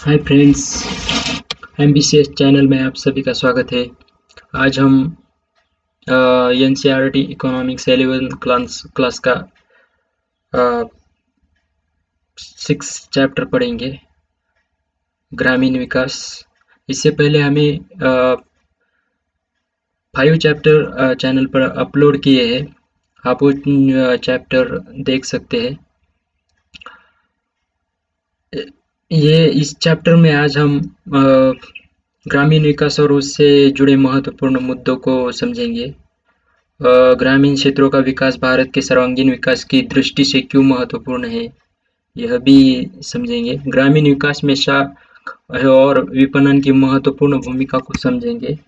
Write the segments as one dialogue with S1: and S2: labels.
S1: Hi friends, एमबीसीएस channel में आप सभी का स्वागत है। आज हम एनसीईआरटी इकोनॉमिक्स 11 क्लास का 6 चैप्टर पढ़ेंगे, ग्रामीण विकास। इससे पहले हमें 5 चैप्टर चैनल पर अपलोड किए हैं। आप वो चैप्टर देख सकते हैं। ये इस चैप्टर में आज हम ग्रामीण विकास और उससे जुड़े महत्वपूर्ण मुद्दों को समझेंगे। ग्रामीण क्षेत्रों का विकास भारत के सर्वांगीण विकास की दृष्टि से क्यों महत्वपूर्ण है, यह भी समझेंगे। ग्रामीण विकास में और विपणन की महत्वपूर्ण भूमिका को समझेंगे।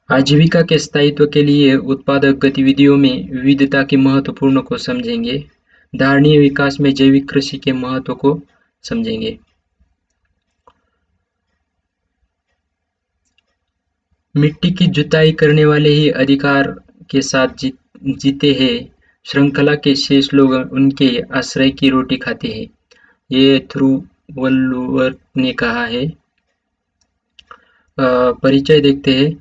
S1: आजीविका के स्थायित्व के लिए उत्पादक गतिविधियों में विविधता की महत्वपूर्ण को समझेंगे। धारणीय विकास में जैविक कृषि के महत्व को समझेंगे। मिट्टी की जुताई करने वाले ही अधिकार के साथ जीते हैं। श्रृंखला के शेष लोग उनके आश्रय की रोटी खाते हैं, ये थिरुवल्लुवर ने कहा है। परिचय देखते हैं।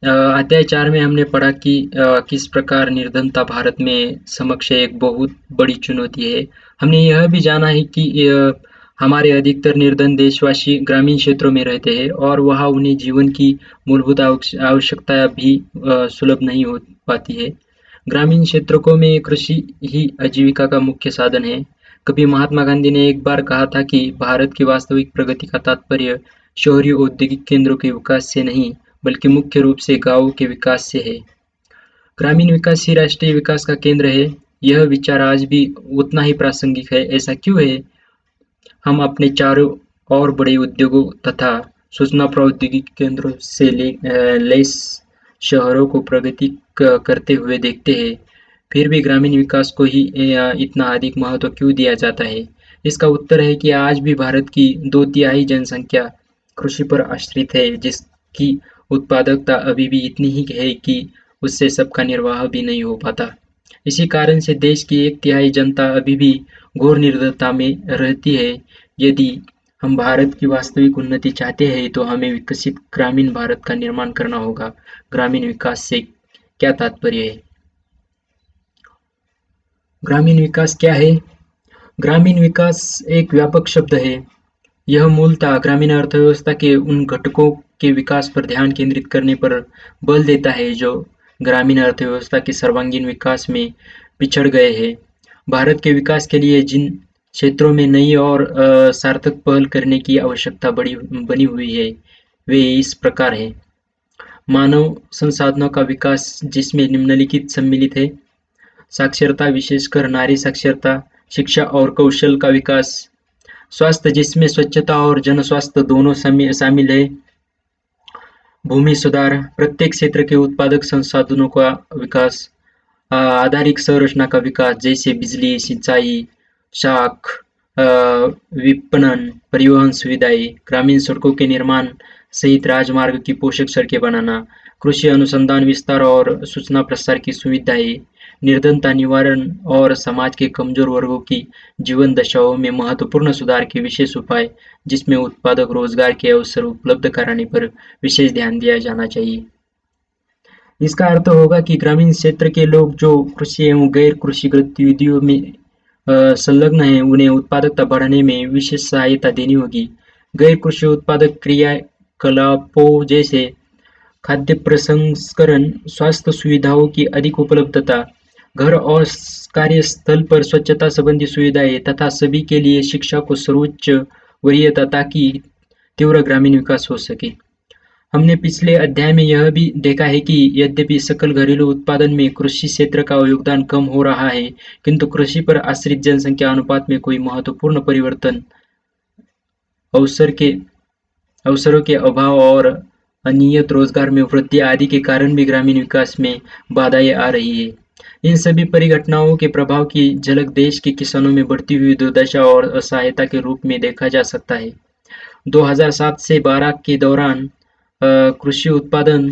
S1: अध्याय 4 में हमने पढ़ा कि किस प्रकार निर्धनता भारत में समक्ष एक बहुत बड़ी चुनौती है। हमने यह भी जाना है कि हमारे अधिकतर निर्धन देशवासी ग्रामीण क्षेत्रों में रहते हैं और वहाँ उन्हें जीवन की मूलभूत आवश्यकता भी सुलभ नहीं हो पाती है। ग्रामीण क्षेत्रों में कृषि ही आजीविका का मुख्य साधन है। कभी महात्मा गांधी ने एक बार कहा था कि भारत की वास्तविक प्रगति का तात्पर्य शहरी औद्योगिक केंद्रों के विकास से नहीं, बल्कि मुख्य रूप से गांवों के विकास से है। ग्रामीण विकास ही राष्ट्रीय विकास का केंद्र है। यह विचार आज भी उतना ही प्रासंगिक है। ऐसा क्यों है? हम अपने चारों ओर बड़े उद्योगों तथा सूचना प्रौद्योगिकी केंद्रों से लैस शहरों को प्रगति करते हुए देखते हैं, फिर भी ग्रामीण विकास को ही इतना अधिक महत्व क्यों दिया जाता है? इसका उत्तर है कि आज भी भारत की 2/3 जनसंख्या कृषि पर आश्रित है, जिसकी उत्पादकता अभी भी इतनी ही है कि उससे सबका निर्वाह भी नहीं हो पाता। इसी कारण से देश की 1/3 जनता अभी भी घोर निर्धनता में रहती है। यदि हम भारत की वास्तविक उन्नति चाहते हैं तो हमें विकसित ग्रामीण भारत का निर्माण करना होगा। ग्रामीण विकास से क्या तात्पर्य है? ग्रामीण विकास क्या है? ग्रामीण विकास एक व्यापक शब्द है। यह मूलतः ग्रामीण अर्थव्यवस्था के उन घटकों के विकास पर ध्यान केंद्रित करने पर बल देता है जो ग्रामीण अर्थव्यवस्था के सर्वांगीण विकास में पिछड़ गए हैं। भारत के विकास के लिए जिन क्षेत्रों में नई और सार्थक पहल करने की आवश्यकता बनी हुई है, वे इस प्रकार हैं। मानव संसाधनों का विकास, जिसमें निम्नलिखित सम्मिलित है: साक्षरता, विशेषकर नारी साक्षरता, शिक्षा और कौशल का विकास। स्वास्थ्य, जिसमें स्वच्छता और जनस्वास्थ्य दोनों शामिल है। भूमि सुधार, प्रत्येक क्षेत्र के उत्पादक संसाधनों का विकास। आधारिक संरचना का विकास, जैसे बिजली, सिंचाई, शाख, विपणन, परिवहन सुविधाएं, ग्रामीण सड़कों के निर्माण सहित राजमार्ग की पोषक सड़कें बनाना, कृषि अनुसंधान विस्तार और सूचना प्रसार की सुविधाएं, निर्धनता निवारण और समाज के कमजोर वर्गों की जीवन दशाओं में महत्वपूर्ण सुधार के विशेष उपाय, जिसमें उत्पादक रोजगार के अवसर उपलब्ध कराने पर विशेष ध्यान दिया जाना चाहिए। इसका अर्थ होगा कि ग्रामीण क्षेत्र के लोग जो कृषि एवं गैर कृषि गतिविधियों में संलग्न हैं, उन्हें उत्पादकता बढ़ाने में विशेष सहायता देनी होगी। गैर कृषि उत्पादक क्रियाकलापों जैसे खाद्य प्रसंस्करण, स्वास्थ्य सुविधाओं की अधिक उपलब्धता, घर और कार्यस्थल पर स्वच्छता संबंधी सुविधाएं तथा सभी के लिए शिक्षा को सर्वोच्च वरीयता, ताकि तीव्र ग्रामीण विकास हो सके। हमने पिछले अध्याय में यह भी देखा है कि यद्यपि सकल घरेलू उत्पादन में कृषि क्षेत्र का योगदान कम हो रहा है, किंतु कृषि पर आश्रित जनसंख्या अनुपात में कोई महत्वपूर्ण परिवर्तन, अवसर के अवसरों के अभाव और अनियत रोजगार में वृद्धि आदि के कारण भी ग्रामीण विकास में बाधाएं आ रही है। इन सभी परिघटनाओं के प्रभाव की झलक देश के किसानों में बढ़ती हुई दुर्दशा और असहायता के रूप में देखा जा सकता है। 2007 से 12 के दौरान कृषि उत्पादन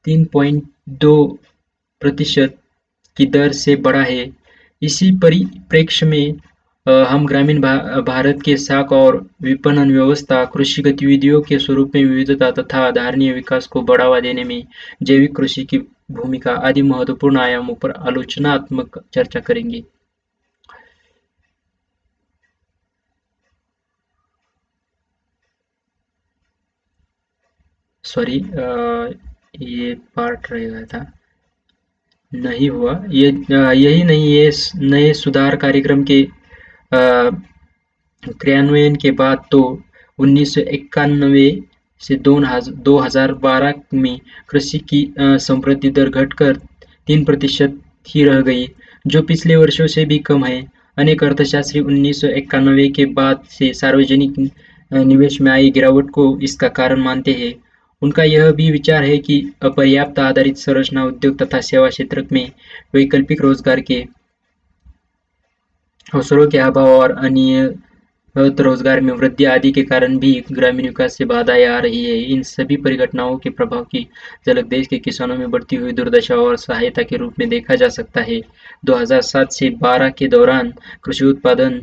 S1: 3.2% की दर से बढ़ा है। इसी परिप्रेक्ष्य में हम ग्रामीण भारत के साख और विपणन व्यवस्था, कृषि गतिविधियों के स्वरूप में विविधता तथा धारणीय विकास को बढ़ावा देने में जैविक कृषि की भूमिका आदि महत्वपूर्ण आयामों पर आलोचनात्मक चर्चा करेंगे। सॉरी, ये पार्ट रह गया था, नहीं हुआ ये। यही नहीं, ये नए सुधार कार्यक्रम के अ, क्रियान्वयन के बाद तो 1991 से 2012 में कृषि की समृद्धि दर घटकर 3% ही रह गई, जो पिछले वर्षों से भी कम है। अनेक अर्थशास्त्री 1991 के बाद से सार्वजनिक निवेश में आई गिरावट को इसका कारण मानते हैं। उनका यह भी विचार है कि अपर्याप्त आधारित संरचना, उद्योग तथा सेवा क्षेत्र में वैकल्पिक रोजगार के अवसरों के अभाव और अनियमित रोजगार में वृद्धि आदि के कारण भी ग्रामीण विकास से बाधाएं आ रही है। इन सभी परिघटनाओं के प्रभाव की झलक देश के किसानों में बढ़ती हुई दुर्दशा और सहायता के रूप में देखा जा सकता है। 2007 से 12 के दौरान कृषि उत्पादन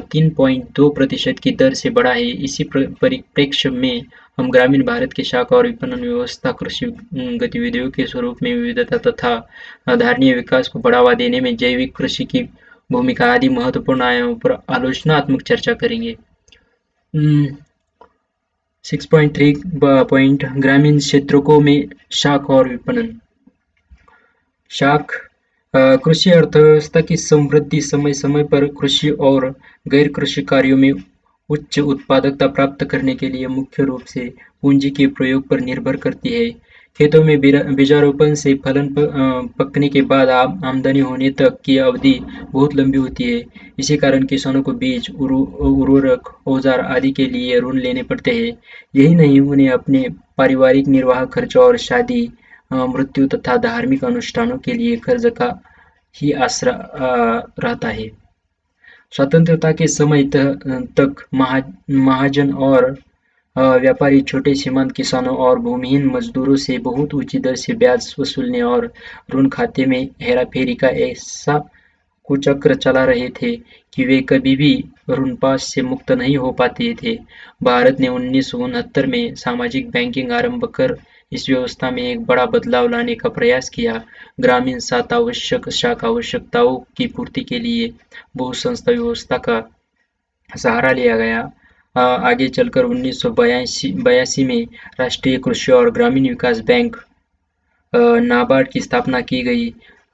S1: 3.2% की दर से बढ़ा है। इसी परिप्रेक्ष्य में हम ग्रामीण भारत की शाखा और विपणन व्यवस्था, कृषि गतिविधियों के स्वरूप में विविधता तथा धारणीय विकास को बढ़ावा देने में जैविक कृषि की भूमिका आदि महत्वपूर्ण आयामों पर आलोचनात्मक चर्चा करेंगे। 6.3 पॉइंट, ग्रामीण क्षेत्रों को में शाख और विपणन। शाख कृषि अर्थव्यवस्था की समृद्धि समय समय पर कृषि और गैर कृषि कार्यों में उच्च उत्पादकता प्राप्त करने के लिए मुख्य रूप से पूंजी के प्रयोग पर निर्भर करती है। खेतों में बीजारोपण से फलन पकने के बाद आमदनी होने तक की अवधि बहुत लंबी होती है। इसी कारण किसानों को बीज, उर्वरक, औजार आदि के लिए ऋण लेने पड़ते हैं। यही नहीं, उन्हें अपने पारिवारिक निर्वाह खर्च और शादी, मृत्यु तथा धार्मिक अनुष्ठानों के लिए कर्ज का ही आसरा रहता है। स्वतंत्रता के समय तक महाजन और व्यापारी छोटे सीमांत किसानों और भूमिहीन मजदूरों से बहुत ऊंची दर से ब्याज वसूलने और ऋण खाते में हेराफेरी का ऐसा कुचक्र चला रहे थे कि वे कभी भी ऋणपाश से मुक्त नहीं हो पाते थे। भारत ने 1969 में सामाजिक बैंकिंग आरंभ कर इस व्यवस्था में एक बड़ा बदलाव लाने का प्रयास किया। ग्रामीण सात आवश्यक शाखा आवश्यकताओं की पूर्ति के लिए बहुसंस्था व्यवस्था का सहारा लिया गया। आगे चलकर 1982 में राष्ट्रीय कृषि और ग्रामीण विकास बैंक नाबार्ड की स्थापना की गई।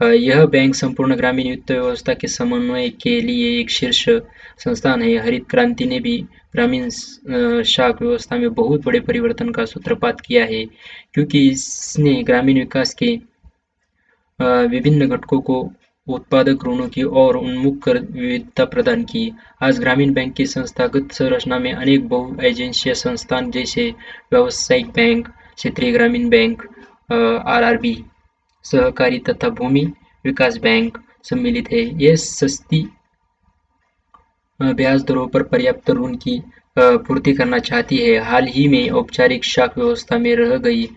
S1: यह बैंक संपूर्ण ग्रामीण वित्त व्यवस्था के समन्वय के लिए एक शीर्ष संस्थान है। हरित क्रांति ने भी ग्रामीण शाख व्यवस्था में बहुत बड़े परिवर्तन का सूत्रपात किया है, क्योंकि इसने ग्रामीण विकास के विभिन्न घटकों को उत्पादक ऋणों की ओर उन्मुख कर विविधता प्रदान की। आज ग्रामीण बैंक की संस्थागत संरचना में अनेक बहु-एजेंसिया संस्थान जैसे व्यावसायिक बैंक, क्षेत्रीय ग्रामीण बैंक, आरआरबी, सहकारी तथा भूमि विकास बैंक सम्मिलित है। ये सस्ती ब्याज दरों पर पर्याप्त ऋण की पूर्ति करना चाहती है। हाल ही में औपचारिक शाख व्यवस्था में रह गई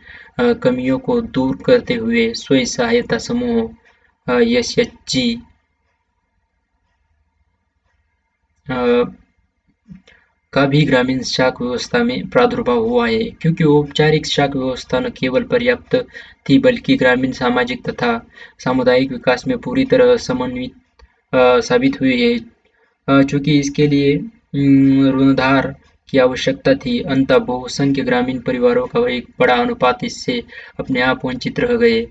S1: कमियों को दूर करते हुए स्वयं सहायता समूह एसएचजी का भी ग्रामीण शाख व्यवस्था में प्रादुर्भाव हुआ है, क्योंकि औपचारिक शाख व्यवस्था न केवल पर्याप्त थी बल्कि ग्रामीण सामाजिक तथा सामुदायिक विकास में पूरी तरह समन्वित साबित हुई है। चूंकि इसके लिए ऋणधार की आवश्यकता थी, अंततः बहुसंख्य ग्रामीण परिवारों का एक बड़ा अनुपात इससे अपने आप वंचित रह गए।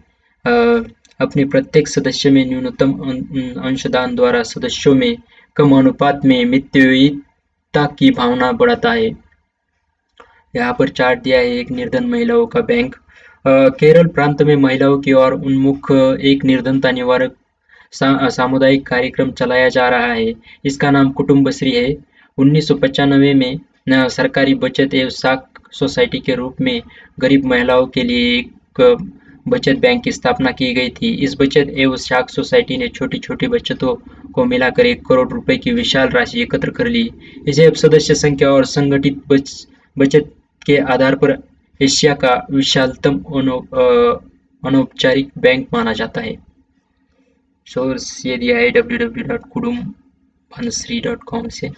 S1: अपने प्रत्येक सदस्य में न्यूनतम अंशदान द्वारा सदस्यों में कम अनुपात में मितव्ययिता की भावना बढ़ाता है। यहाँ पर चार्ट दिया है एक निर्धन महिलाओं का बैंक। केरल प्रांत में महिलाओं की ओर उन्मुख एक निर्धनता निवारक सामुदायिक कार्यक्रम चलाया जा रहा है। इसका नाम कुटुम्बश्री है। 1995 में सरकारी बचत एवं साख सोसाइटी के रूप में गरीब महिलाओं के लिए एक बचत बैंक की स्थापना की गई थी। इस बचत एवं साख सोसाइटी ने छोटी-छोटी बचतों को मिलाकर 1 करोड़ रुपए की विशाल राशि एकत्र कर ली। इसे अब सदस्य संख्या और संगठित बचत के आधार पर एशिया का विशालतम अनौपचारिक बैंक माना जाता है। सोर्स ये दिया है www.kudum भानुश्री.com से।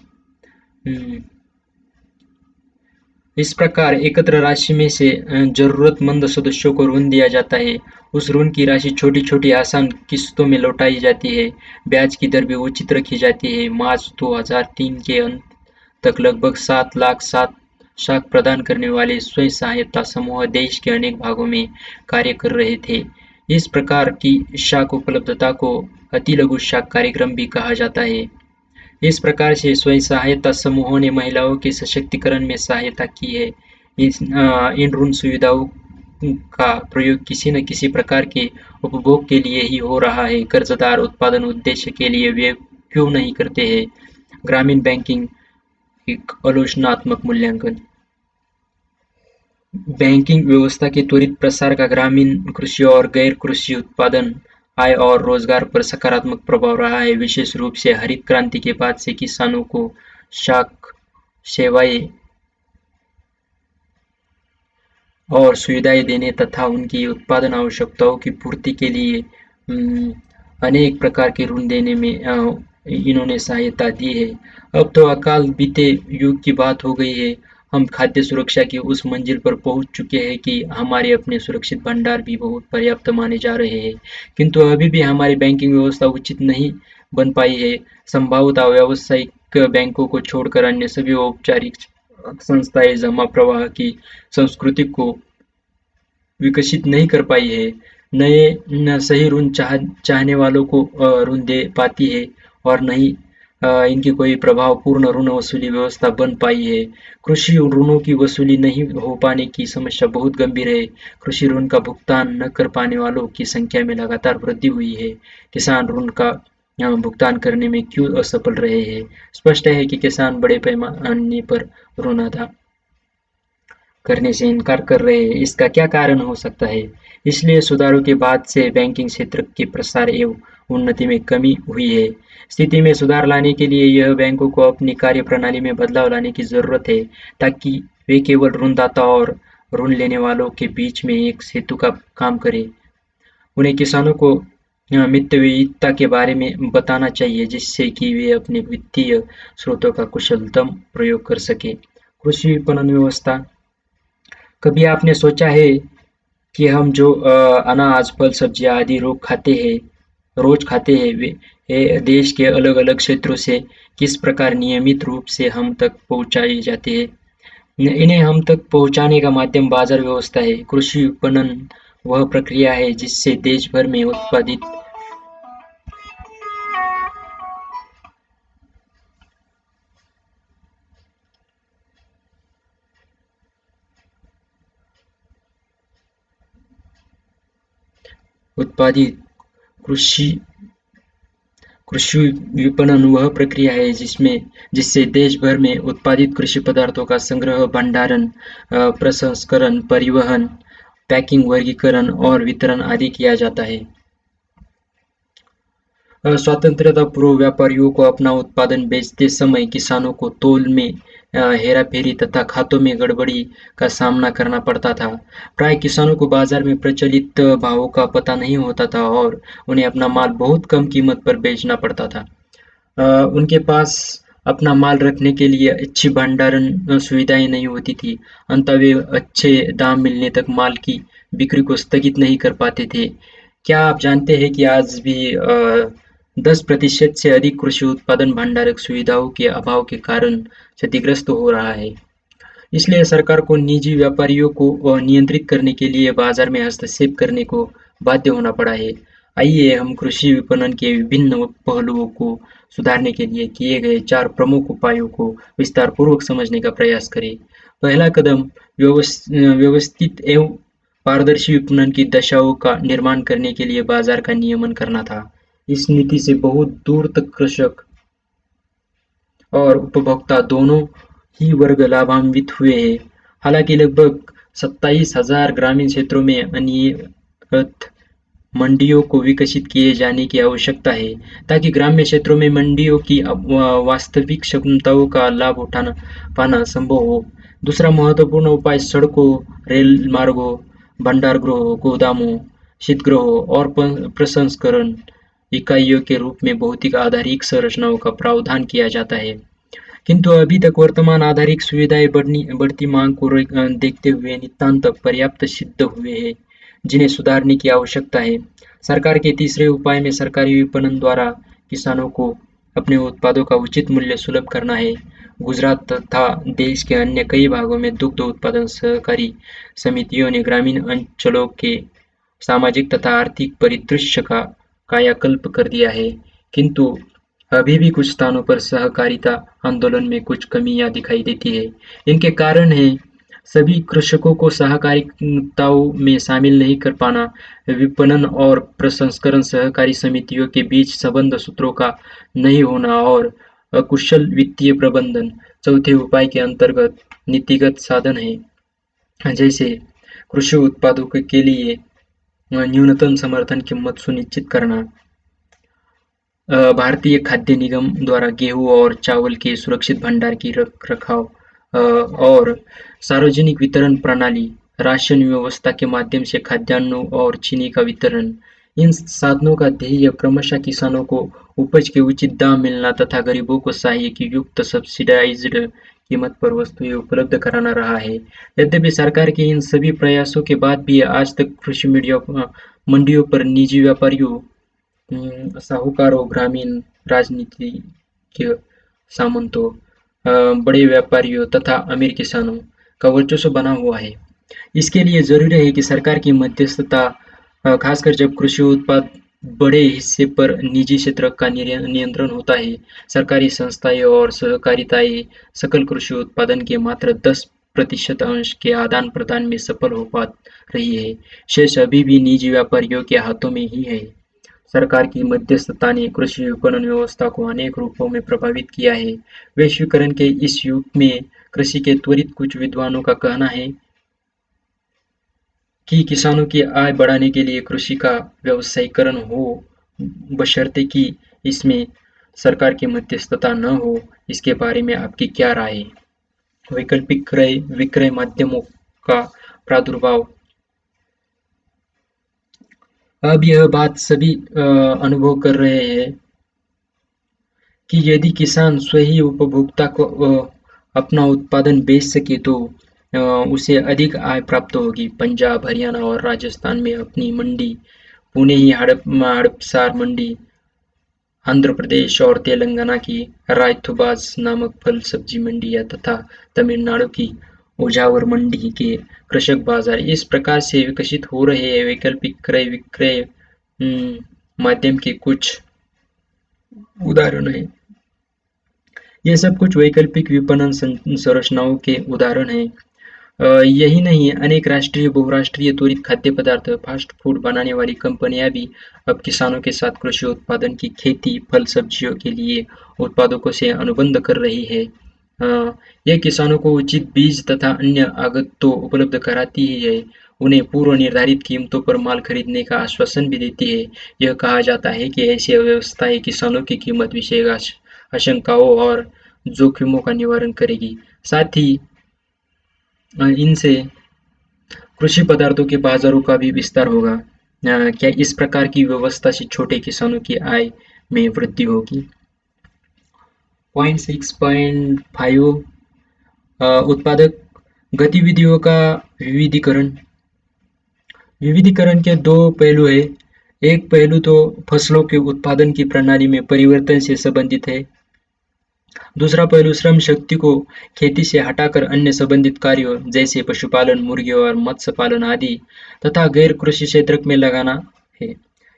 S1: इस प्रकार एकत्र राशि में से जरूरतमंद सदस्यों को ऋण दिया जाता है। उस ऋण की राशि छोटी-छोटी आसान किस्तों में लौटाई जाती है। ब्याज की दर भी उचित रखी जाती है। मार्च 2003 के अंत तक लगभग 7 लाख शाख प्रदान करने वाले स्वयं सहायता समूह देश के अनेक भागों में कार्य कर रहे थे। इस प्रकार की शाख उपलब्धता को अतिलघु शाख कार्यक्रम भी कहा जाता है। इस प्रकार से स्वयं सहायता समूहों ने महिलाओं के सशक्तिकरण में सहायता की है। इन ऋण सुविधाओं का प्रयोग किसी न किसी प्रकार के उपभोग के लिए ही हो रहा है। कर्जदार उत्पादन उद्देश्य के लिए वे क्यों नहीं करते हैं? ग्रामीण बैंकिंग एक आलोचनात्मक मूल्यांकन। बैंकिंग व्यवस्था के त्वरित प्रसार का ग्रामीण कृषि और गैर-कृषि उत्पादन, आय और रोजगार पर सकारात्मक प्रभाव रहा है। विशेष रूप से हरित क्रांति के बाद से किसानों को शाख सेवाएं और सुविधाएं देने तथा उनकी उत्पादन आवश्यकताओं की पूर्ति के लिए अनेक प्रकार के ऋण देने में इन्होंने सहायता दी है। अब तो अकाल बीते युग की बात हो गई है। हम खाद्य सुरक्षा की उस मंजिल पर पहुंच चुके हैं कि हमारे अपने सुरक्षित भंडार भी बहुत पर्याप्त माने जा रहे हैं, किंतु अभी भी हमारी बैंकिंग व्यवस्था उचित नहीं बन पाई है। संभवतः व्यावसायिक बैंकों को छोड़कर अन्य सभी औपचारिक संस्थाएं जमा प्रवाह की संस्कृति को विकसित नहीं कर पाई है। नए सही ऋण चाहने वालों को ऋण दे पाती है और नहीं इनकी कोई प्रभावपूर्ण ऋण वसूली व्यवस्था बन पाई है। कृषि ऋणों की वसूली नहीं हो पाने की समस्या बहुत गंभीर है। कृषि ऋण का भुगतान न कर पाने वालों की संख्या में लगातार वृद्धि हुई है। किसान ऋण का भुगतान करने में क्यों असफल रहे हैं? स्पष्ट है कि किसान बड़े पैमाने पर ऋण अदा करने से इनकार कर रहे हैं। इसका क्या कारण हो सकता है? इसलिए सुधारों के बाद से बैंकिंग क्षेत्र के प्रसार एवं उन्नति में कमी हुई है। स्थिति में सुधार लाने के लिए यह बैंकों को अपनी कार्यप्रणाली में बदलाव लाने की जरूरत है, ताकि वे केवल ऋणदाता और ऋण लेने वालों के बीच में एक सेतु का काम करें। उन्हें किसानों को मितव्ययिता के बारे में बताना चाहिए, जिससे कि वे अपने वित्तीय स्रोतों का कुशलतम प्रयोग कर सकें। कृषि विपणन व्यवस्था। कभी आपने सोचा है कि हम जो अनाज, फल, सब्जियाँ आदि रोज खाते हैं, वे देश के अलग-अलग क्षेत्रों से किस प्रकार नियमित रूप से हम तक पहुँचाए जाते हैं? इन्हें हम तक पहुँचाने का माध्यम बाजार व्यवस्था है। कृषि विपणन वह प्रक्रिया है जिससे देश भर में उत्पादित कृषि कृषि विपणन वह प्रक्रिया है जिससे देश भर में उत्पादित कृषि पदार्थों का संग्रह, भंडारण, प्रसंस्करण, परिवहन, पैकिंग, वर्गीकरण और वितरण आदि किया जाता है। स्वतंत्रता पूर्व व्यापारियों को अपना उत्पादन बेचते समय किसानों को तौल में हेराफेरी तथा खातों में गड़बड़ी का सामना करना पड़ता था। प्राय किसानों को बाजार में प्रचलित भावों का पता नहीं होता था और उन्हें अपना माल बहुत कम कीमत पर बेचना पड़ता था। उनके पास अपना माल रखने के लिए अच्छी भंडारण सुविधाएं नहीं होती थी। अंततः वे अच्छे दाम मिलने तक माल की बिक्री को स्थगित नहीं कर पाते थे। क्या आप जानते हैं कि आज भी 10% से अधिक कृषि उत्पादन भंडारक सुविधाओं के अभाव के कारण क्षतिग्रस्त हो रहा है? इसलिए सरकार को निजी व्यापारियों को नियंत्रित करने के लिए बाजार में हस्तक्षेप करने को बाध्य होना पड़ा है। आइए हम कृषि विपणन के विभिन्न पहलुओं को सुधारने के लिए किए गए 4 प्रमुख उपायों को विस्तारपूर्वक समझने का प्रयास करें। पहला कदम व्यवस्थित एवं पारदर्शी विपणन की दशाओं का निर्माण करने के लिए बाजार का नियमन करना था। इस नीति से बहुत दूर तक कृषक और उपभोक्ता दोनों ही वर्ग लाभान्वित हुए हैं। हालांकि लगभग 27,000 ग्रामीण क्षेत्रों में अनियमित मंडियों को विकसित किए जाने की आवश्यकता है, ताकि ग्राम्य क्षेत्रों में मंडियों की वास्तविक क्षमताओं का लाभ उठाना पाना संभव हो। दूसरा महत्वपूर्ण उपाय सड़कों, रेल मार्गों, भंडार गृहों, गोदामों, शीतगृहों और प्रसंस्करण इकाइयों के रूप में भौतिक आधारिक संरचनाओं का प्रावधान किया जाता है। किंतु अभी तक वर्तमान आधारिक सुविधाएं बढ़ती मांग को देखते हुए नितांत पर्याप्त सिद्ध हुए हैं, जिन्हें सुधारने की आवश्यकता है। सरकार के तीसरे उपाय में सरकारी विपणन द्वारा किसानों को अपने उत्पादों का उचित मूल्य सुलभ करना है। गुजरात तथा देश के अन्य कई भागों में दुग्ध उत्पादन सहकारी समितियों ने ग्रामीण अंचलों के सामाजिक तथा आर्थिक परिदृश्य का कायाकल्प कर दिया है, किंतु अभी भी कुछ स्थानों पर सहकारिता आंदोलन में कुछ कमियां दिखाई देती है। इनके कारण है सभी कृषकों को सहकारिताओं में शामिल नहीं कर पाना, विपणन और प्रसंस्करण सहकारी समितियों के बीच संबंध सूत्रों का नहीं होना और अकुशल वित्तीय प्रबंधन। चौथे उपाय के अंतर्गत नीतिगत साधन है, जैसे कृषि उत्पादों के लिए न्यूनतम समर्थन कीमत सुनिश्चित करना, भारतीय खाद्य निगम द्वारा गेहूं और चावल के सुरक्षित भंडार की रख-रखाव, और सार्वजनिक वितरण प्रणाली, राशन व्यवस्था के माध्यम से खाद्यान्नों और चीनी का वितरण। इन साधनों का ध्येय क्रमशः किसानों को उपज के उचित दाम मिलना तथा गरीबों को सहायक युक्त सब्सिडाइज्ड कीमत पर वस्तुएं उपलब्ध कराना रहा है। यद्यपि सरकार के इन सभी प्रयासों के बाद भी आज तक कृषि मंडियों पर निजी व्यापारियों, साहूकारों, ग्रामीण राजनीतिज्ञ, सामंतों, बड़े व्यापारियों तथा अमीर किसानों का वर्चस्व बना हुआ है। इसके लिए जरूरी है कि सरकार की मध्यस्थता, खासकर जब कृषि उत्पाद बड़े हिस्से पर निजी क्षेत्र का नियंत्रण होता है। सरकारी संस्थाएं और सहकारिताएं सकल कृषि उत्पादन के मात्र 10% अंश के आदान प्रदान में सफल हो पा रही है। शेष अभी भी निजी व्यापारियों के हाथों में ही है। सरकार की मध्यस्थता ने कृषि विपणन व्यवस्था को अनेक रूपों में प्रभावित किया है। वैश्वीकरण के इस युग में कृषि के त्वरित कुछ विद्वानों का कहना है कि किसानों की आय बढ़ाने के लिए कृषि का व्यवसायीकरण हो, बशर्ते कि इसमें सरकार की मध्यस्थता न हो। इसके बारे में आपकी क्या राय है? वैकल्पिक क्रय विक्रय माध्यमों का प्रादुर्भाव। अब यह बात सभी अनुभव कर रहे हैं कि यदि किसान स्वयं उपभोक्ता को अपना उत्पादन बेच सके तो उसे अधिक आय प्राप्त होगी। पंजाब, हरियाणा और राजस्थान में अपनी मंडी, पुणे ही हड़पसार मंडी, आंध्र प्रदेश और तेलंगाना की रायतुबाज नामक फल सब्जी मंडियां तथा तमिलनाडु की उजावर मंडी के कृषक बाजार इस प्रकार से विकसित हो रहे हैं। वैकल्पिक क्रय विक्रय माध्यम के कुछ उदाहरण हैं। ये सब कुछ वैकल्पिक विपणन संरचनाओं के उदाहरण हैं। यही नहीं, अनेक राष्ट्रीय बहुराष्ट्रीय त्वरित खाद्य पदार्थ फास्ट फूड बनाने वाली कंपनियां भी अब किसानों के साथ कृषि उत्पादन की खेती, फल सब्जियों के लिए उत्पादकों से अनुबंध कर रही है। यह किसानों को उचित बीज तथा अन्य आगत तो उपलब्ध कराती ही है, उन्हें पूर्व निर्धारित कीमतों पर माल खरीदने का आश्वासन भी देती है। यह कहा जाता है कि ऐसी व्यवस्थाएं किसानों की कीमत विषयक आशंकाओं और जोखिमों का निवारण करेगी। साथ ही इनसे कृषि पदार्थों के बाजारों का भी विस्तार होगा। क्या इस प्रकार की व्यवस्था से छोटे किसानों की आय में वृद्धि होगी? पॉइंट 6.5 उत्पादक गतिविधियों का विविधीकरण। विविधीकरण के दो पहलू हैं। एक पहलू तो फसलों के उत्पादन की प्रणाली में परिवर्तन से संबंधित है। दूसरा पहलू श्रम शक्ति को खेती से हटाकर अन्य संबंधित कार्यों जैसे पशुपालन, मुर्गी और मत्स्य पालन आदि तथा गैर कृषि क्षेत्र में लगाना है।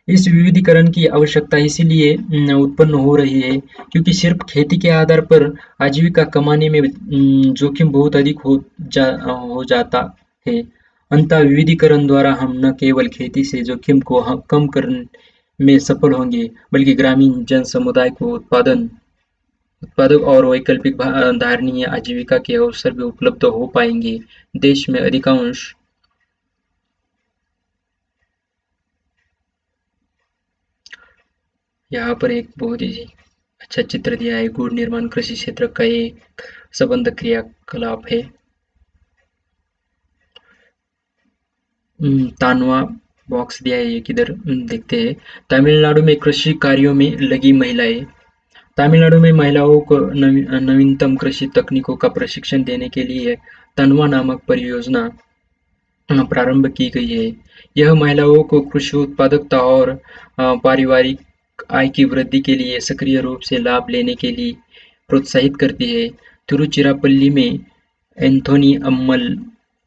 S1: इस विविधीकरण की आवश्यकता इसीलिए उत्पन्न हो रही है क्योंकि सिर्फ खेती के आधार पर आजीविका कमाने में जोखिम बहुत अधिक हो जाता है। अंततः विविधीकरण द्वारा हम न केवल खेती से जोखिम को कम करने में सफल होंगे, बल्कि ग्रामीण जन समुदाय को उत्पादक और वैकल्पिक धारणीय आजीविका के अवसर भी उपलब्ध हो पाएंगे। देश में अधिकांश यहाँ पर एक बहुत ही अच्छा चित्र दिया है। गुड़ निर्माण कृषि क्षेत्र का एक संबंध क्रियाकलाप है। तानवा बॉक्स दिया है ये किधर देखते हैं। तमिलनाडु में कृषि कार्यों में लगी महिलाएं। तमिलनाडु में महिलाओं को नवीनतम कृषि तकनीकों का प्रशिक्षण देने के लिए तन्वा नामक परियोजना प्रारंभ की गई है। यह महिलाओं को कृषि उत्पादकता और पारिवारिक आय की वृद्धि के लिए सक्रिय रूप से लाभ लेने के लिए प्रोत्साहित करती है। तिरुचिरापल्ली में एंथोनी अम्मल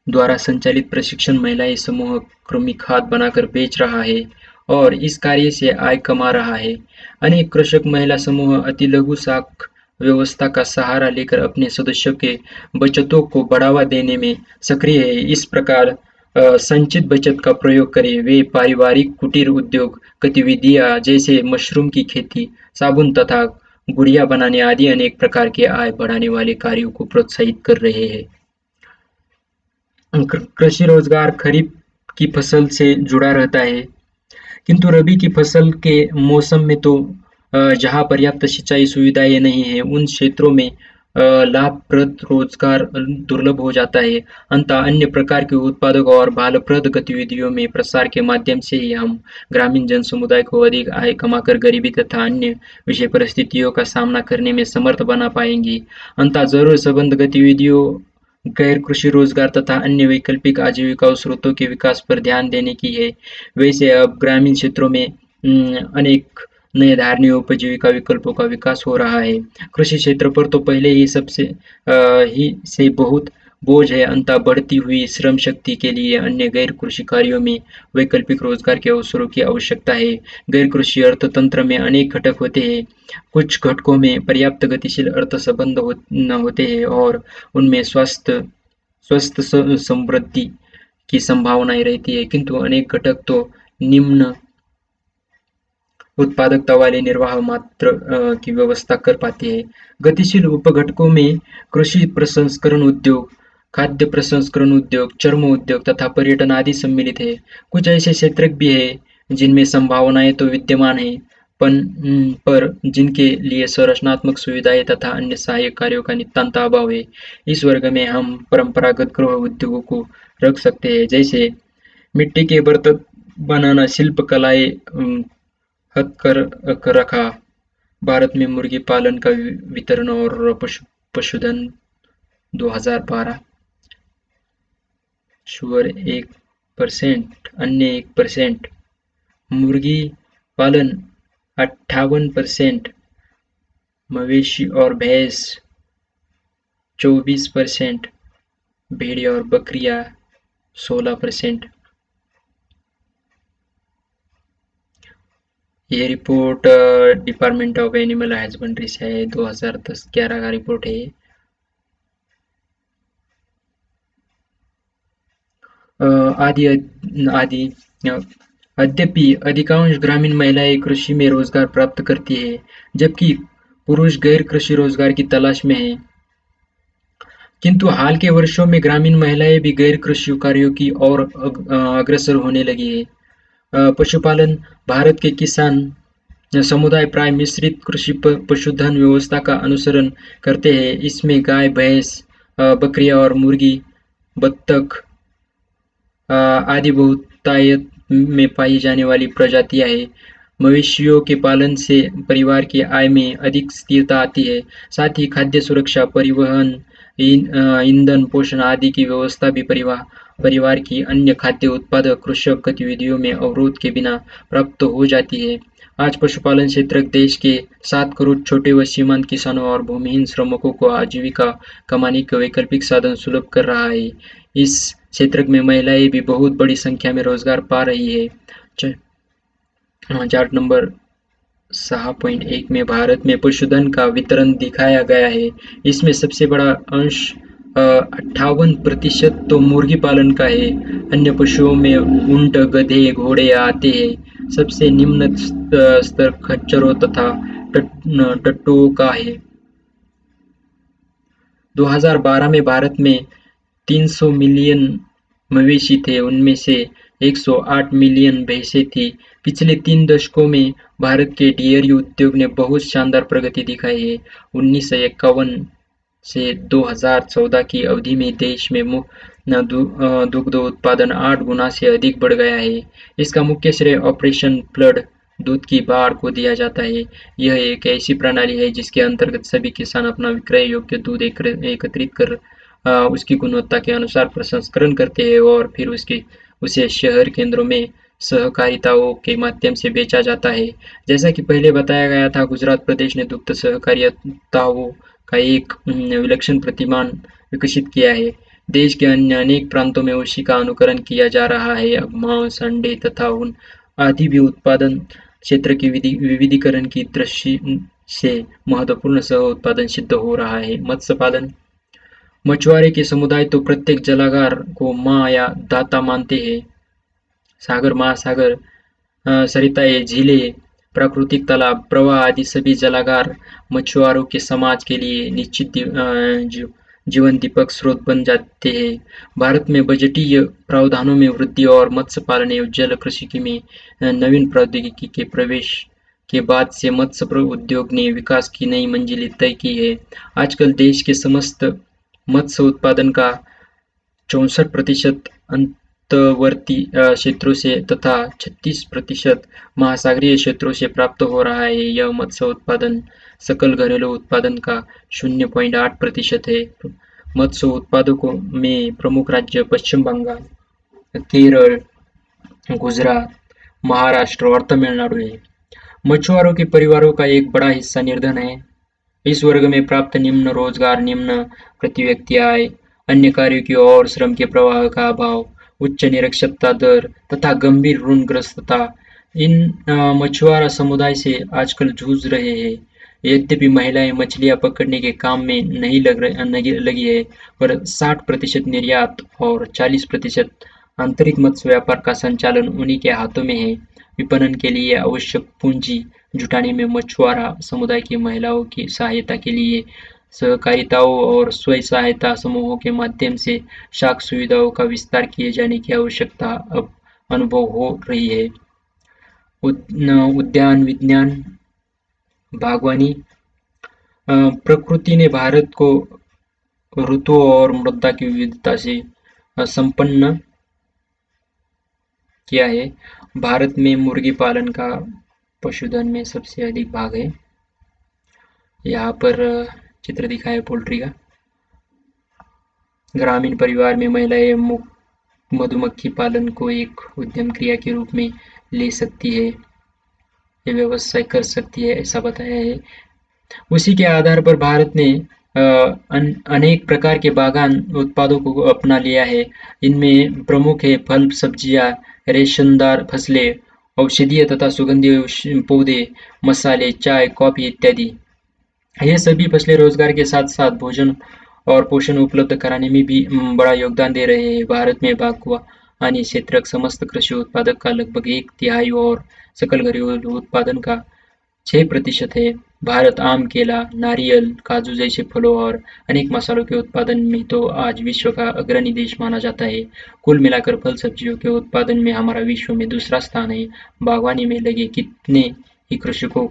S1: द्वारा संचालित प्रशिक्षण महिलाएं समूह कृमि खाद बनाकर बेच रहा है और इस कार्य से आय कमा रहा है। अनेक कृषक महिला समूह अतिलघु साख व्यवस्था का सहारा लेकर अपने सदस्यों के बचतों को बढ़ावा देने में सक्रिय है। इस प्रकार संचित बचत का प्रयोग करें। वे पारिवारिक कुटीर उद्योग गतिविधियां जैसे मशरूम की खेती, साबुन तथा गुड़िया बनाने आदि अनेक प्रकार के आय बढ़ाने वाले कार्यों को प्रोत्साहित कर रहे हैं। कृषि रोजगार खरीफ की फसल से जुड़ा रहता है, किंतु रबी की फसल के मौसम में तो जहाँ पर्याप्त सिंचाई सुविधाएं नहीं है, उन क्षेत्रों में लाभप्रद रोजगार दुर्लभ हो जाता है। अतः अन्य प्रकार के उत्पादक और बालप्रद गतिविधियों में प्रसार के माध्यम से ही हम ग्रामीण जन समुदाय को अधिक आय कमाकर गरीबी तथा अन्य विषय परिस्थितियों का सामना करने में समर्थ बना पाएंगे। अतः जरूर संबंध गतिविधियों, गैर कृषि रोजगार तथा अन्य वैकल्पिक आजीविका स्रोतों के विकास पर ध्यान देने की है। वैसे अब ग्रामीण क्षेत्रों में अनेक नए धारणीय उपजीविका विकल्पों का विकास हो रहा है। कृषि क्षेत्र पर तो पहले ही ही से बहुत बोझ है, अतः बढ़ती हुई श्रम शक्ति के लिए अन्य गैर कृषि कार्यों में वैकल्पिक रोजगार के अवसरों की आवश्यकता है। गैर कृषि अर्थतंत्र में अनेक घटक होते हैं। कुछ घटकों में पर्याप्त गतिशील अर्थ संबंध होते हैं और उनमें स्वस्थ समृद्धि की संभावनाएं रहती है, किंतु अनेक घटक तो निम्न उत्पादकता वाले निर्वाह मात्र की व्यवस्था कर पाते हैं। गतिशील उपघटकों में कृषि प्रसंस्करण उद्योग, खाद्य प्रसंस्करण उद्योग, चर्म उद्योग तथा पर्यटन आदि सम्मिलित है। कुछ ऐसे क्षेत्र भी है जिनमें संभावनाएं तो विद्यमान है, पर जिनके लिए संरचनात्मक सुविधाएं तथा अन्य सहायक कार्यों का नितांत अभाव है। इस वर्ग में हम परंपरागत गृह उद्योगों को रख सकते हैं, जैसे मिट्टी के बर्तन बनाना, शिल्प कलाएं, हथकरघा, भारत में मुर्गी पालन का वितरण और पशुधन 2012, शुअर 1%, अन्य 1%, मुर्गी पालन 58%, मवेशी और भैंस 24%, भेड़िया और बकरियां 16%। ये report department of animal husbandry से है, 2010-11 का रिपोर्ट है। आदि आदि यद्यपि अधिकांश ग्रामीण महिलाएं कृषि में रोजगार प्राप्त करती है, जबकि पुरुष गैर कृषि रोजगार की तलाश में हैं। किंतु हाल के वर्षों में ग्रामीण महिलाएं भी गैर कृषि कार्यों की ओर अग्रसर होने लगी है। पशुपालन, भारत के किसान समुदाय प्राय मिश्रित कृषि पशुधन व्यवस्था का अनुसरण करते हैं। इसमें गाय, भैंस, बकरियां और मुर्गी, बत्तख आदि बहुतायत में पाई जाने वाली प्रजातियां हैं। मवेशियों के पालन से परिवार की आय में अधिक स्थिरता आती है। साथ ही खाद्य सुरक्षा, परिवहन, ईंधन, पोषण आदि की व्यवस्था भी परिवार की अन्य खाद्य उत्पादक कृषक गतिविधियों में अवरोध के बिना प्राप्त हो जाती है। आज पशुपालन क्षेत्र देश के 7 करोड़ छोटे व सीमांत किसानों और भूमिहीन श्रमिकों को आजीविका कमाने के वैकल्पिक साधन सुलभ कर रहा है। इस क्षेत्र में महिलाएं भी बहुत बड़ी संख्या में रोजगार पा रही है। चार्ट नंबर 6.1 में भारत में पशुधन का वितरण दिखाया गया है। इसमें सबसे बड़ा अंश 58% तो मुर्गी पालन का है। अन्य पशुओं में ऊंट, गधे, घोड़े आते हैं। सबसे निम्न स्तर खच्चरों तथा टट्टुओं का है। 2012 में भारत में 300 मिलियन मवेशी थे, उनमें से 108 मिलियन भैंसें थीं। पिछले 3 दशकों में भारत के डेयरी उद्योग ने बहुत शानदार प्रगति दिखाई है। 1951 से 2014 की अवधि में देश में दुग्ध उत्पादन 8 गुना से अधिक बढ़ गया है। इसका मुख्य श्रेय ऑपरेशन फ्लड दूध की बाढ़ को दिया जाता है। यह एक ऐसी प्रणाली है जिसके अंतर्गत सभी किसान अपना विक्रय योग्य दूध एकत्रित कर उसकी गुणवत्ता के अनुसार प्रसंस्करण करते हैं और फिर उसे शहर केंद्रों में सहकारिताओं के माध्यम से बेचा जाता है। जैसा कि पहले बताया गया था, गुजरात प्रदेश ने दुग्ध सहकारिताओं का एक विलक्षण प्रतिमान विकसित किया है। देश के अन्य अनेक प्रांतों में उसी का अनुकरण किया जा रहा है। अब मांस, अंडे तथा ऊन आदि भी उत्पादन क्षेत्र की विविधीकरण की दृष्टि से महत्वपूर्ण सह उत्पादन सिद्ध हो रहा है। मत्स्य पालन, मछुआरे के समुदाय तो प्रत्येक जलागार को माँ या दाता मानते हैं। सागर, महासागर, सरिताएं, झीलें, प्राकृतिक तालाब, प्रवाह आदि सभी जलागार मछुआरों के समाज के लिए निश्चित जीवन दीपक स्रोत बन जाते हैं। भारत में बजटीय प्रावधानों में वृद्धि और मत्स्य पालन एवं जल कृषि में नवीन प्रौद्योगिकी के प्रवेश के बाद से मत्स्य उद्योग ने विकास की नई मंजिलें तय की है। आजकल देश के समस्त मत्स्य उत्पादन का 64% अंतर्वर्ती क्षेत्रों से तथा 36% महासागरीय क्षेत्रों से प्राप्त हो रहा है। यह मत्स्य उत्पादन सकल घरेलू उत्पादन का 0.8% है। मत्स्य उत्पादकों में प्रमुख राज्य पश्चिम बंगाल, केरल, गुजरात, महाराष्ट्र और तमिलनाडु है। मछुआरों के परिवारों का एक बड़ा हिस्सा निर्धन है। इस वर्ग में प्राप्त निम्न रोजगार, निम्न प्रति व्यक्ति आय, अन्य कार्यों की ओर श्रम के प्रवाह का अभाव, उच्च निरक्षरता दर तथा गंभीर ऋणग्रस्तता इन मछुआरा समुदाय से आजकल जूझ रहे हैं। यद्यपि महिलाएं मछलियां पकड़ने के काम में नहीं लगी है, पर 60% निर्यात और 40% आंतरिक मत्स्य व्यापार का संचालन उन्हीं के हाथों में है। विपणन के लिए आवश्यक पूंजी जुटाने में मछुआरा समुदाय की महिलाओं की सहायता के लिए सहकारिताओं और स्वयं सहायता समूहों के माध्यम से साख सुविधाओं का विस्तार किए जाने की आवश्यकता अब अनुभव हो रही है। उद्यान विज्ञान, बागवानी, प्रकृति ने भारत को ऋतुओं और मृदा की विविधता से संपन्न किया है। भारत में मुर्गी पालन का पशुधन में सबसे अधिक भाग है। यहाँ पर चित्र दिखा है पोल्ट्री का। ग्रामीण परिवार में महिलाएं मधुमक्खी पालन को एक उद्यम क्रिया के रूप में ले सकती है, ये व्यवसाय कर सकती है, ऐसा बताया है। उसी के आधार पर भारत ने अनेक प्रकार के बागान उत्पादों को अपना लिया है। इनमें प्रमुख है फल, सब्जियां, रेशमदार फसलें, औषधीय तथा सुगंधीय पौधे, मसाले, चाय, कॉफी इत्यादि। ये सभी फसलें रोजगार के साथ साथ भोजन और पोषण उपलब्ध कराने में भी बड़ा योगदान दे रहे हैं। भारत में बागवानी क्षेत्र समस्त कृषि उत्पादक का लगभग 1/3 और सकल घरेलू उत्पादन का 6% है। भारत आम, केला, नारियल, काजू जैसे फलों और अनेक मसालों के उत्पादन में तो आज विश्व का अग्रणी देश माना जाता है। कुल मिलाकर फल सब्जियों के उत्पादन में हमारा विश्व में दूसरा स्थान है। बागवानी में लगे कितने ही कृषकों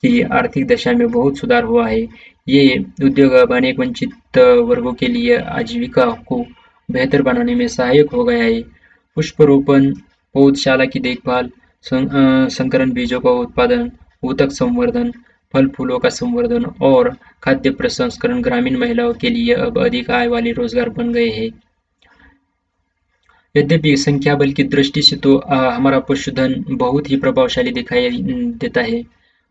S1: की आर्थिक दशा में बहुत सुधार हुआ है। ये उद्योग अब अनेक वंचित वर्गों के लिए आजीविका को बेहतर बनाने में सहायक हो गया है। पुष्परोपण, पौधशाला की देखभाल, संकरण बीजों का उत्पादन, ऊतक संवर्धन, फल फूलों का संवर्धन और खाद्य प्रसंस्करण ग्रामीण महिलाओं के लिए अब अधिक आय वाले रोजगार बन गए हैं। यद्यपि संख्या बल की दृष्टि से तो हमारा पशुधन बहुत ही प्रभावशाली दिखाई देता है,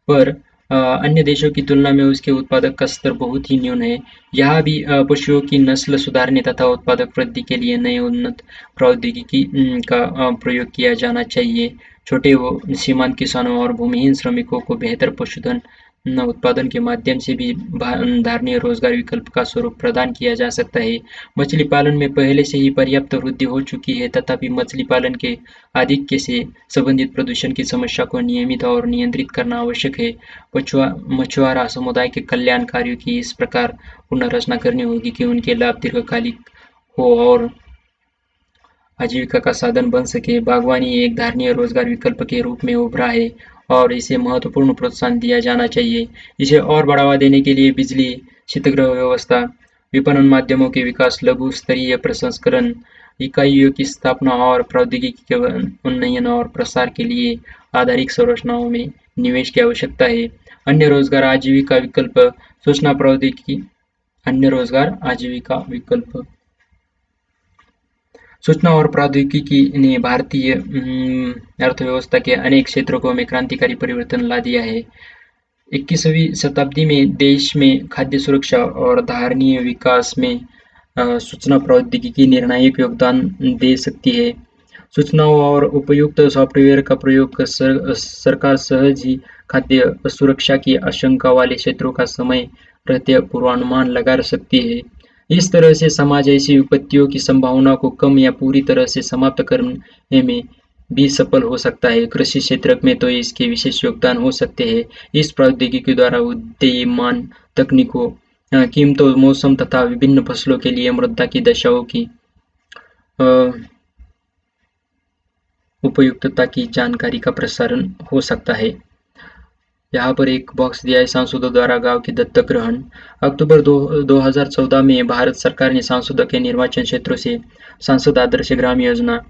S1: पर अन्य देशों की तुलना में उसके उत्पादक का स्तर बहुत ही न्यून है। यहाँ भी पशुओं की नस्ल सुधारने तथा उत्पादक वृद्धि के लिए नए उन्नत प्रौद्योगिकी का प्रयोग किया जाना चाहिए। छोटे व सीमांत किसानों और भूमिहीन श्रमिकों को बेहतर पशुधन उत्पादन के माध्यम से भी धारणीय रोजगार विकल्प का स्वरूप प्रदान किया जा सकता है। मछली पालन में पहले से ही पर्याप्त वृद्धि हो चुकी है, तथापि मछली पालन के आधिक्य से संबंधित प्रदूषण की समस्या को नियमित और नियंत्रित करना आवश्यक है। मछुआरा समुदाय के कल्याण कार्यों की इस प्रकार पुनर्रचना करनी होगी कि उनके लाभ दीर्घकालिक हो और आजीविका का साधन बन सके। बागवानी एक धारणीय रोजगार विकल्प के रूप में उभरा है और इसे महत्वपूर्ण प्रोत्साहन दिया जाना चाहिए। इसे और बढ़ावा देने के लिए बिजली, शीतगृह व्यवस्था, विपणन माध्यमों के विकास, लघु स्तरीय प्रसंस्करण इकाइयों की स्थापना और प्रौद्योगिकी के उन्नयन और प्रसार के लिए आधारिक संरचनाओं में निवेश की आवश्यकता है। अन्य रोजगार आजीविका विकल्प सूचना प्रौद्योगिकी अन्य रोजगार आजीविका विकल्प सूचना और प्रौद्योगिकी ने भारतीय अर्थव्यवस्था के अनेक क्षेत्रों में क्रांतिकारी परिवर्तन ला दिया है। 21वीं शताब्दी में देश में खाद्य सुरक्षा और धारणीय विकास में सूचना प्रौद्योगिकी निर्णायक योगदान दे सकती है। सूचनाओं और उपयुक्त सॉफ्टवेयर का प्रयोग कर सरकार सहज ही खाद्य सुरक्षा की आशंका वाले क्षेत्रों का समय रहते पूर्वानुमान लगा सकती है। इस तरह से समाज ऐसी विपत्तियों की संभावना को कम या पूरी तरह से समाप्त करने में भी सफल हो सकता है। कृषि क्षेत्र में तो इसके विशेष योगदान हो सकते हैं। इस प्रौद्योगिकी द्वारा उदीयमान तकनीकों, कीमतों, मौसम तथा विभिन्न फसलों के लिए मृदा की दशाओं की उपयुक्तता की जानकारी का प्रसारण हो सकता है। यहाँ पर एक बॉक्स दिया है, सांसदों द्वारा गांव की दत्तक ग्रहण। अक्टूबर 2014 में भारत सरकार ने सांसदों के निर्वाचन क्षेत्रों से सांसद आदर्श ग्राम योजना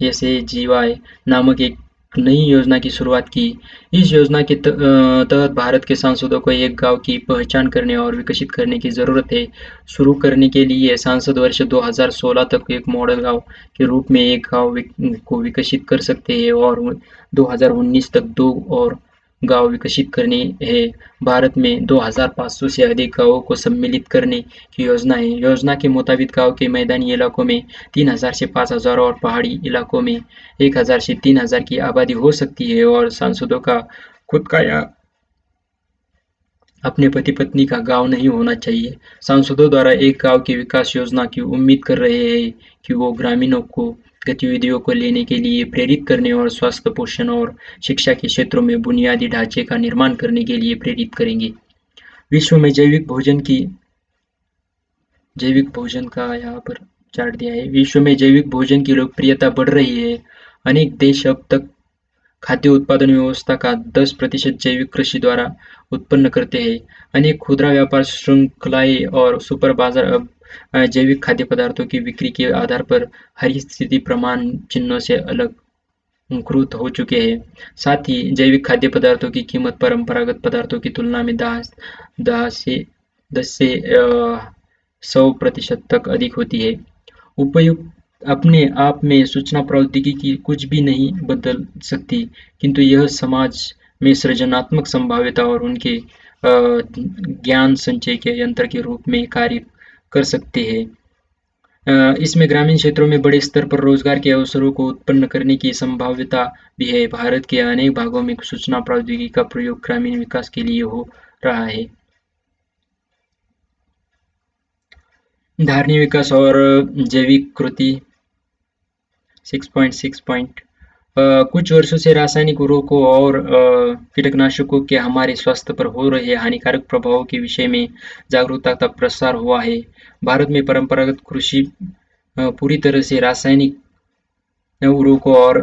S1: SAGY नामक एक नई योजना की शुरुआत की। इस योजना के तहत भारत के सांसदों को एक गांव की पहचान करने और विकसित करने की जरूरत है। शुरू करने के लिए सांसद वर्ष 2016 तक एक मॉडल गांव के रूप में एक गांव को विकसित कर सकते हैं और 2019 तक 2 और गांव विकसित करने हैं। भारत में 2500 से अधिक गांवों को सम्मिलित करने की योजना है। योजना के मुताबिक गांव के मैदानी इलाकों में 3000 से 5000 और पहाड़ी इलाकों में 1000 से 3000 की आबादी हो सकती है और सांसदों का खुद का या अपने पति पत्नी का गांव नहीं होना चाहिए। सांसदों द्वारा एक गांव की विकास योजना की उम्मीद कर रहे हैं कि वो ग्रामीणों को गतिविधियों को लेने के लिए प्रेरित करने और स्वास्थ्य, पोषण और शिक्षा के क्षेत्रों में बुनियादी ढांचे का निर्माण करने के लिए प्रेरित करेंगे। विश्व में जैविक भोजन का यहाँ पर चार्ट दिया है। विश्व में जैविक भोजन की लोकप्रियता बढ़ रही है। अनेक देश अब तक खाद्य उत्पादन व्यवस्था का 10% जैविक कृषि द्वारा उत्पन्न करते हैं। अनेक खुदरा व्यापार श्रृंखलाएं और सुपर बाजार अब जैविक खाद्य पदार्थों की बिक्री के आधार पर हरी स्थिति प्रमाण चिन्हों से अलंकृत हो चुके हैं। साथ ही जैविक खाद्य पदार्थों की कीमत परंपरागत पदार्थों की तुलना में 10 से 100% तक अधिक होती है। उपयुक्त अपने आप में सूचना प्रौद्योगिकी कुछ भी नहीं बदल सकती, किंतु यह समाज में सृजनात्मक संभाव्यता और उनके ज्ञान संचय के यंत्र के रूप में कार्य कर सकते हैं। इसमें ग्रामीण क्षेत्रों में बड़े स्तर पर रोजगार के अवसरों को उत्पन्न करने की संभाव्यता भी है। भारत के अनेक भागों में सूचना प्रौद्योगिकी का प्रयोग ग्रामीण विकास के लिए हो रहा है। धारणीय विकास और जैविक कृषि 6.6 कुछ वर्षों से रासायनिक उर्वरकों और कीटनाशकों के हमारे स्वास्थ्य पर हो रहे हानिकारक प्रभावों के विषय में जागरूकता का प्रसार हुआ है। भारत में परंपरागत कृषि पूरी तरह से रासायनिक उर्वरकों और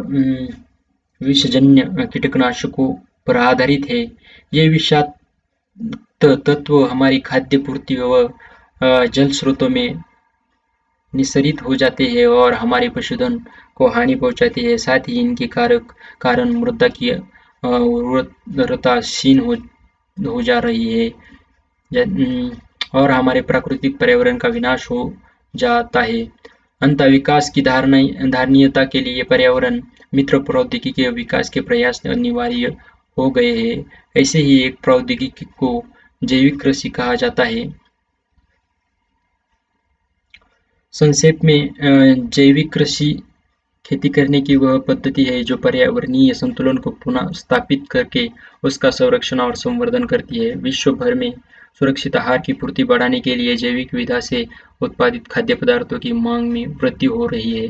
S1: विषजन्य कीटनाशकों पर आधारित है। ये विषाक्त तत्व हमारी खाद्य पूर्ति व जल स्रोतों में निस्सरित हो जाते हैं और हमारे पशुधन को हानि पहुंचाते हैं। साथ ही इनके कारण मृदा की उर्वरता क्षीण हो जा रही है और हमारे प्राकृतिक पर्यावरण का विनाश हो जाता है। अंतः विकास की धारणीयता के लिए पर्यावरण मित्र प्रौद्योगिकी के विकास के प्रयास अनिवार्य हो गए हैं। ऐसे ही एक प्रौद्योगिकी को जैविक कृषि कहा जाता है। संक्षेप में जैविक कृषि खेती करने की वह पद्धति है जो पर्यावरणीय संतुलन को पुनः स्थापित करके उसका संरक्षण और संवर्धन करती है। विश्व भर में सुरक्षित आहार की पूर्ति बढ़ाने के लिए जैविक विधा से उत्पादित खाद्य पदार्थों की मांग में वृद्धि हो रही है।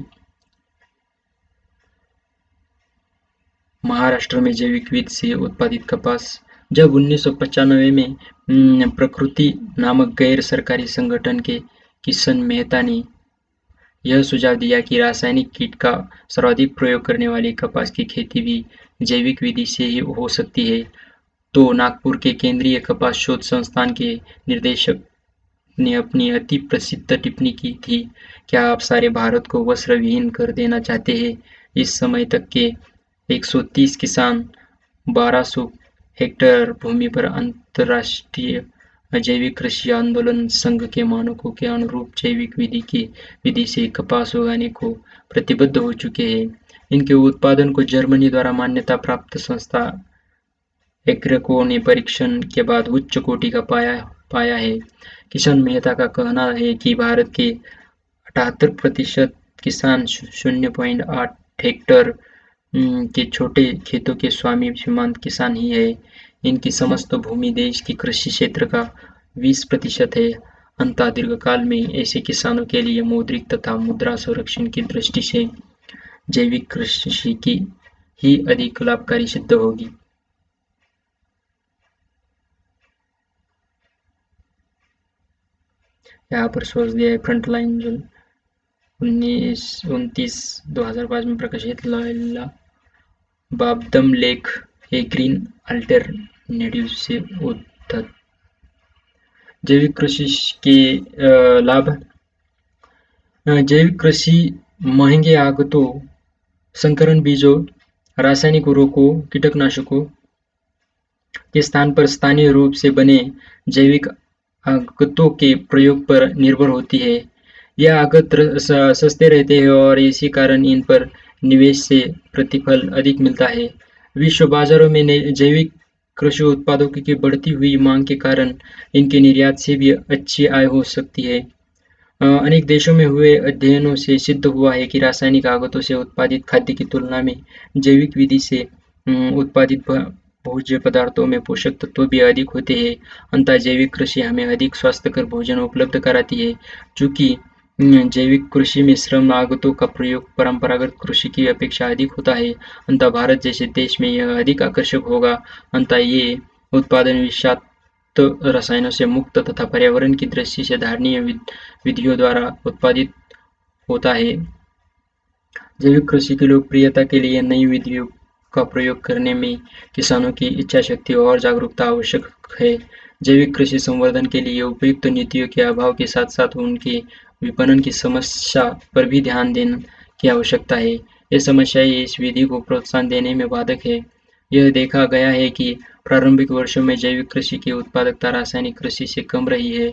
S1: महाराष्ट्र में जैविक विधि से उत्पादित कपास। जब 1995 में प्रकृति नामक गैर सरकारी संगठन के किशन मेहता ने यह सुझाव दिया कि रासायनिक कीट का सर्वाधिक प्रयोग करने वाली कपास की खेती भी जैविक विधि से ही हो सकती है, तो नागपुर के केंद्रीय कपास शोध संस्थान के निर्देशक ने अपनी अति प्रसिद्ध टिप्पणी की थी, क्या आप सारे भारत को वस्त्र विहीन कर देना चाहते हैं? इस समय तक के 130 किसान 1200 हेक्टेयर भूमि पर अंतर्राष्ट्रीय जैविक कृषि आंदोलन संघ के मानकों के अनुरूप जैविक विधि से कपास उगाने को प्रतिबद्ध हो चुके हैं। इनके उत्पादन को जर्मनी द्वारा मान्यता प्राप्त संस्था एग्रेको ने परीक्षण के बाद उच्च कोटि का पाया है। किशन मेहता का कहना है कि भारत के 78% किसान 0.8 हेक्टेयर के छोटे खेतों के स्वामी सीमांत किसान ही है। इनकी समस्त भूमि देश की कृषि क्षेत्र का 20% है। अंततः दीर्घकाल में ऐसे किसानों के लिए मौद्रिक तथा मुद्रा संरक्षण की दृष्टि से जैविक कृषि की ही अधिक लाभकारी सिद्ध होगी। यहाँ पर सोच दिया है फ्रंटलाइन जो 29/29/2005 में प्रकाशित लाइला बाबदम लेख ए ग्रीन अल्टरनेटिव से उद्धत। जैविक कृषि के लाभ। जैविक कृषि महंगे आगतों, संकरण बीजों, रासायनिक उर्वरकों, कीटनाशकों के स्थान पर स्थानीय रूप से बने जैविक आगतों के प्रयोग पर निर्भर होती है। यह आगत सस्ते रहते हैं और इसी कारण इन पर निवेश से प्रतिफल अधिक मिलता है। विश्व बाजारों में जैविक कृषि उत्पादों की बढ़ती हुई मांग के कारण इनके निर्यात से भी अच्छी आय हो सकती है। अनेक देशों में हुए अध्ययनों से सिद्ध हुआ है कि रासायनिक आगतों से उत्पादित खाद्य की तुलना में जैविक विधि से उत्पादित भोज्य पदार्थों में पोषक तत्व भी अधिक होते हैं। अंततः जैविक कृषि हमें अधिक स्वास्थ्यकर भोजन उपलब्ध कराती है। चूंकि जैविक कृषि में श्रम लागतों का प्रयोग परंपरागत कृषि की अपेक्षा अधिक होता है, अंततः भारत जैसे देश में यह अधिक आकर्षक होगा। अंततः ये उत्पादन विषाक्त रसायनों से मुक्त तथा पर्यावरण की दृष्टि से धारणीय विधियों द्वारा उत्पादित होता है। जैविक कृषि की लोकप्रियता के लिए नई विधियों का प्रयोग करने में किसानों की इच्छाशक्ति और जागरूकता आवश्यक है। जैविक कृषि संवर्धन के लिए उपयुक्त नीतियों के अभाव के साथ साथ उनके विपणन की समस्या पर भी ध्यान देने की आवश्यकता है। ये समस्याएं इस विधि को प्रोत्साहन देने में बाधक है। यह देखा गया है कि प्रारंभिक वर्षों में जैविक कृषि की उत्पादकता रासायनिक कृषि से कम रही है।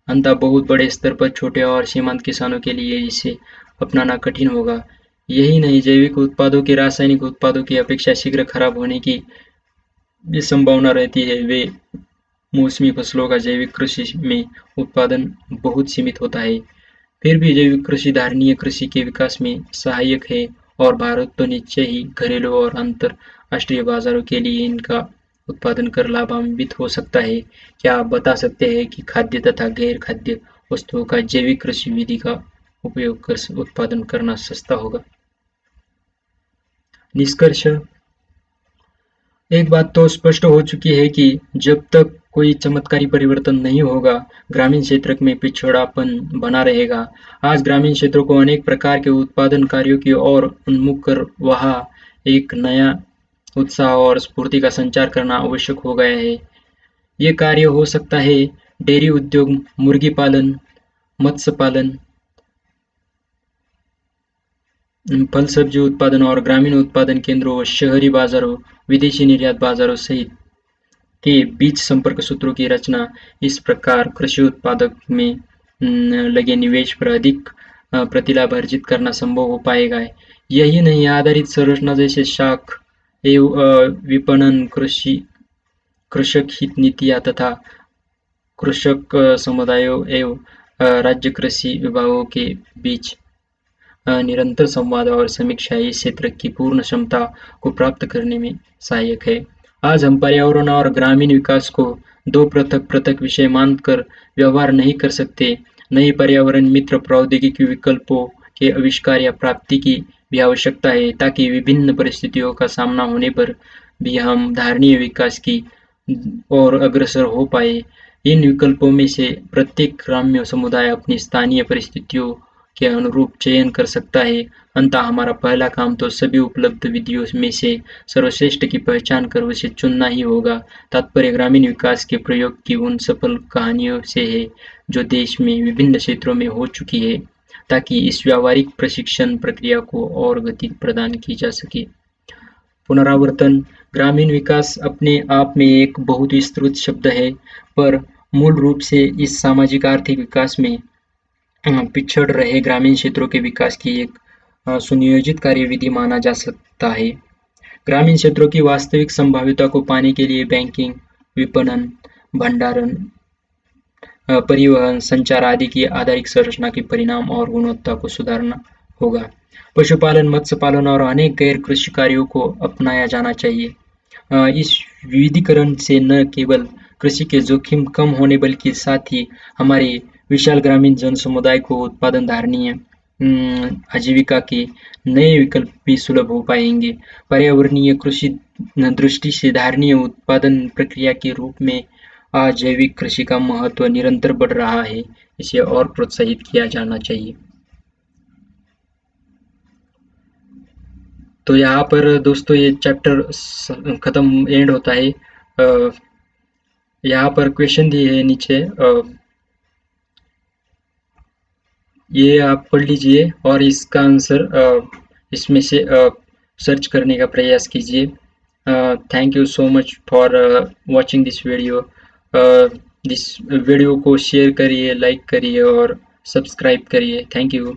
S1: अंततः बहुत बड़े स्तर पर छोटे और सीमांत किसानों के लिए इसे अपनाना कठिन होगा। यही नहीं, जैविक उत्पादों के रासायनिक उत्पादों की अपेक्षा शीघ्र खराब होने की भी संभावना रहती है। वे मौसमी फसलों का जैविक कृषि में उत्पादन बहुत सीमित होता है। फिर भी जैविक कृषि धारणीय कृषि के विकास में सहायक है और भारत तो निश्चय ही घरेलू और अंतरराष्ट्रीय बाजारों के लिए इनका उत्पादन कर लाभान्वित हो सकता है। क्या आप बता सकते हैं कि खाद्य तथा गैर खाद्य वस्तुओं का जैविक कृषि विधि का उपयोग कर उत्पादन करना सस्ता होगा? निष्कर्ष। एक बात तो स्पष्ट हो चुकी है कि जब तक कोई चमत्कारी परिवर्तन नहीं होगा, ग्रामीण क्षेत्र में पिछड़ापन बना रहेगा। आज ग्रामीण क्षेत्रों को अनेक प्रकार के उत्पादन कार्यों की ओर उन्मुख कर वहाँ एक नया उत्साह और स्फूर्ति का संचार करना आवश्यक हो गया है। ये कार्य हो सकता है डेयरी उद्योग, मुर्गी पालन, मत्स्य पालन, फल सब्जी उत्पादन और ग्रामीण उत्पादन केंद्रों, शहरी बाजारों, विदेशी निर्यात बाजारों सहित के बीच संपर्क सूत्रों की रचना। इस प्रकार कृषि उत्पादक में लगे निवेश पर अधिक प्रतिलाभ अर्जित करना संभव हो पाएगा। यही नहीं, आधारित संरचना जैसे शाख एवं विपणन, कृषक हित नीतियाँ तथा कृषक समुदायों एवं राज्य कृषि विभागों के बीच निरंतर संवाद और समीक्षा इस क्षेत्र की पूर्ण क्षमता को प्राप्त करने में सहायक है। आज हम पर्यावरण और ग्रामीण विकास को दो पृथक पृथक विषय मानकर व्यवहार नहीं कर सकते। नई पर्यावरण मित्र प्रौद्योगिकी विकल्पों के आविष्कार या प्राप्ति की भी आवश्यकता है ताकि विभिन्न परिस्थितियों का सामना होने पर भी हम धारणीय विकास की ओर अग्रसर हो पाए। इन विकल्पों में से प्रत्येक ग्राम्य समुदाय अपनी स्थानीय परिस्थितियों के अनुरूप चयन कर सकता है। अतः हमारा पहला काम तो सभी उपलब्ध विधियों में से सर्वश्रेष्ठ की पहचान कर उसे चुनना ही होगा। तात्पर्य ग्रामीण विकास के प्रयोग की उन सफल कहानियों से है जो देश में विभिन्न क्षेत्रों में हो चुकी है, ताकि इस व्यावहारिक प्रशिक्षण प्रक्रिया को और गति प्रदान की जा सके। पुनरावर्तन: ग्रामीण विकास अपने आप में एक बहुत विस्तृत शब्द है, पर मूल रूप से इस सामाजिक आर्थिक विकास में पिछड़ रहे ग्रामीण क्षेत्रों के विकास की एक सुनियोजित कार्यविधि माना जा सकता है। ग्रामीण क्षेत्रों की वास्तविक संभाव्यता को पाने के लिए बैंकिंग, विपणन, भंडारण, परिवहन, संचार आदि की आधारिक संरचना के परिणाम और गुणवत्ता को सुधारना होगा। पशुपालन, मत्स्य पालन और अनेक गैर कृषि कार्यों को अपनाया जाना चाहिए। इस विविधीकरण से न केवल कृषि के जोखिम कम होने बल्कि साथ ही हमारे विशाल ग्रामीण जन समुदाय को उत्पादन धारणीय आजीविका के नए विकल्प भी सुलभ हो पाएंगे। पर्यावरणीय कृषि दृष्टि से धारणीय उत्पादन प्रक्रिया के रूप में जैविक कृषि का महत्व निरंतर बढ़ रहा है। इसे और प्रोत्साहित किया जाना चाहिए। तो यहाँ पर दोस्तों ये चैप्टर खत्म एंड होता है। यहाँ पर क्वेश्चन दिए है नीचे, ये आप पढ़ लीजिए और इसका आंसर इसमें से सर्च करने का प्रयास कीजिए। Thank you so much for watching this video. This video को शेयर करिए, लाइक करिए और सब्सक्राइब करिए। Thank you.